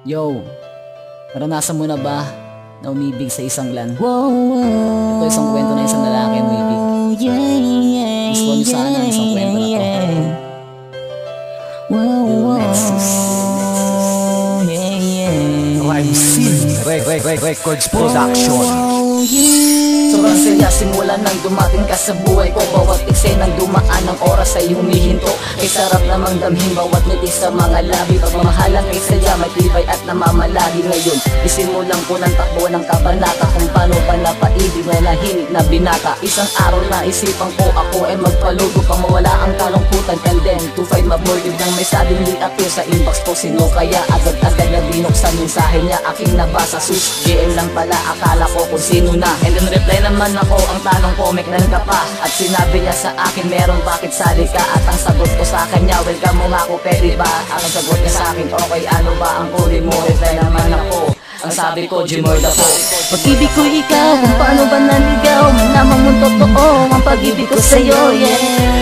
Yo, naranasan mo na ba na umibig sa isang lan? Ito isang kwento na isang lalaki umibig. Gusto ko nyo sana isang kwento na to. Rhyme Scene Records Production. Sobrang saya simula nang dumating ka sa buhay ko. Bawat eksenang dumaan ng oras ay humihinto. Kay sarap namang damhin bawat ngiti sa mga labi. Pagmamahalan kay saya may tibay at namamalagi. Ngayon isimulang ko ng takbo ng kabanata kung paano pa napaibig na nahinig na binata. Isang araw na isipan ko ako ay magpalugo pang mawala ang kalungkutan. And then to find my boy nang may sabing di appear sa inbox ko. Sino kaya agad-agad na binuksan mensahe niya aking nabasa. Sus, GM lang pala akala ko kung sino na. And then reply naman ako ang tanong ko, may kailan ka pa? At sinabi niya sa akin meron, bakit sali ka? At ang sagot ko sa kanya, welcome mo nga ako, pwede ba? Ang sagot niya sa akin, okay, ano ba ang kulay mo? Reply naman ako, ang sabi ko, Jimord ako. Pag-ibig ko ikaw, kung paano ba naligaw? Malaman mo totoo, ang pag-ibig ko sa'yo, yeah.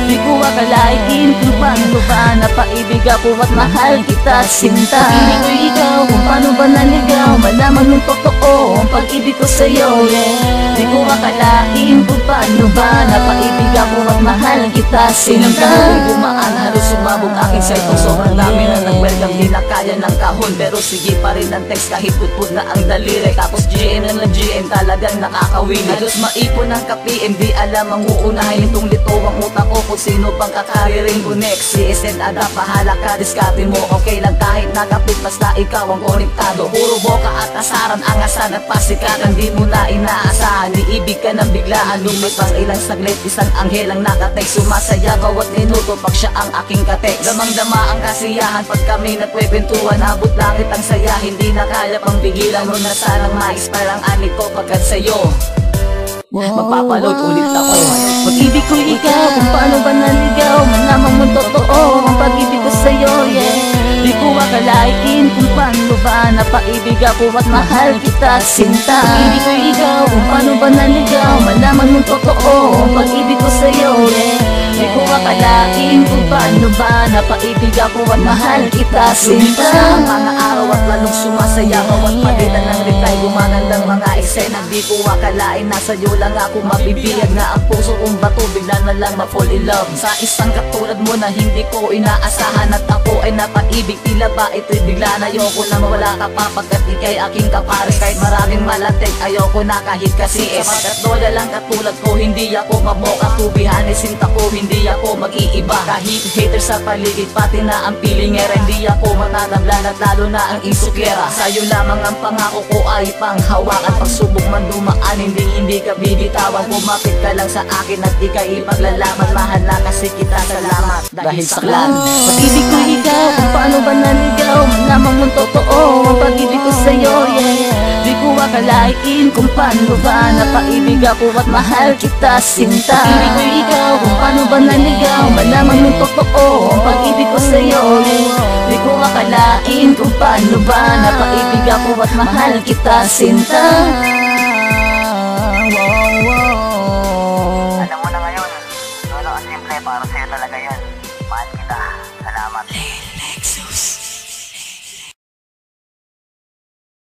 Di ko akalain kung paano ba napaibig ako at mahal kita, sinta. Pag-ibig ko ikaw, kung paano ba naligaw? Malaman mo totoo, ang pag-ibig ko sa'yo, yeah. Di ko akalain kung paano ba napaibig ako at mahal kita, sinta. Gumaan, halos sumabog aking cellphone. Sobrang dami na nag-welcome, di na kaya ng kahon. Pero sige pa rin ang text kahit putput na ang daliri. Tapos GM lang na GM, talagang nakakawili. Halos maipon ng ka-PM, di alam ang uunahin. Itong lito ang utak ko kung sino bang kakariring ko next. CSN ada, pahala ka, diskarte mo. Okay lang kahit nakapit, basta ikaw ang konektado. Puro boka at asaran, angasan at pasikatan. Di mo na inaasahan, iibig ka ng biglaan. Lumipang ilang saglit, isang anghel ang nakatext. Sumasaya bawat minuto pag siya ang aking katext. Damang-dama ang kasiyahan pag kami nagkwebentuhan. Abot langit ang saya, hindi na kaya pang bigilan mo na sanang ma-inspire ang anik ko pagkat sa'yo magpapaload ulit ako. Pag-ibig ko ikaw, kung paano ba naligaw? Malaman mo totoo, ang pag-ibig ko sa'yo, yeah. Di ko akalain kung paano ba napaibig ako at mahal kita, sinta. Pag-ibig ko ikaw, kung paano ba naligaw? Malaman mo totoo, ang pag-ibig ko sa'yo, yeah. Di ko akalain kung paano ba napaibig ako at mahal kita, sinta. Mga araw at lalong sumasaya, bawat palitan ng reply, gumagandang mga eksena. Di ko akalain nasa iyo lang ako mabibiyag na ang puso kong bato bigla na lang ma-fall in love sa isang katulad mo na hindi ko inaasahan. At ako ay napaibig, tila ba ito'y bigla na ayoko na mawala ka pa pagkat ikay aking kapares. Kahit maraming malatek, ayoko na kahit kasi sapagkat lola lang katulad ko, hindi ako mamoka. Tubihan sinta ko, hindi ako mag-iiba. Kahit hater sa paligid, pati na ang pilingera, hindi ako matadamlan at lalo na ang insukyera. Sa'yo lamang ang pangako ko ay panghawakan. Pagsubok man dumaan, hindi ka bibitawan. Kumapit ka lang sa akin at ika'y ipaglalaman. Mahal na kasi kita, salamat dahil sa klan. Pag-ibig ko ikaw, kung paano ba naligaw? Malaman mo totoo, ang pag-ibig ko sa'yo, yeah. Di ko akalain kung paano ba napaibig ako at mahal kita, sinta. Pag-ibig ko ikaw, kung paano ba naligaw? Malaman mo totoo, ang pag-ibig ko sa'yo, yeah. Di ko akalain kung paano ba napaibig ako at mahal kita, sinta.